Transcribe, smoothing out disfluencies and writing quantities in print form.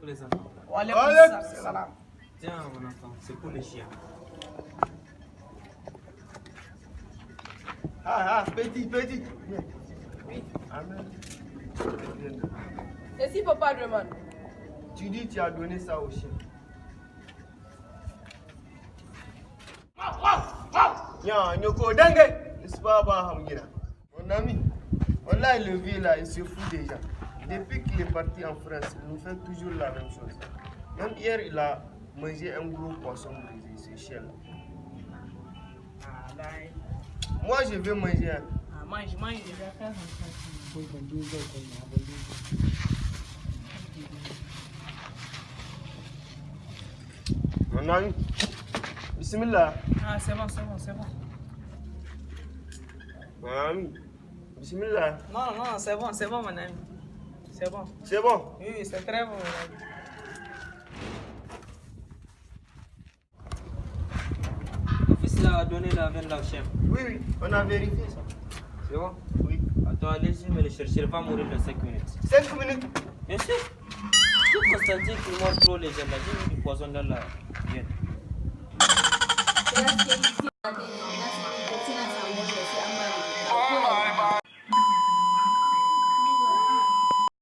les enfants. Salam. Tiens, mon enfant, c'est pour les chiens. Petit. Viens. Oui. Amen. Et si papa demande? Tu dis tu as donné ça au chien. Nyoko, dengue. N'est-ce pas, mon ami? Voilà, le vieux là, il se fout déjà. Depuis qu'il est parti en France, il nous fait toujours la même chose. Même hier, il a mangé un gros poisson brisé, ce chien là. Moi, je veux manger un. Mange, je vais faire un Mon ami, bismillah. c'est bon. Mon ami, bismillah. Non, c'est bon, mon ami. C'est bon. C'est bon? Oui, c'est très bon, mon ami. Le fils là a donné la veine là au chien. Oui, on a vérifié ça. C'est bon? Oui. Attends, allez-y me le chercher, il va mourir dans 5 minutes. 5 minutes? Bien sûr. J'ai constaté qu'il mange trop les gens là. J'ai mis du poison dans la viande.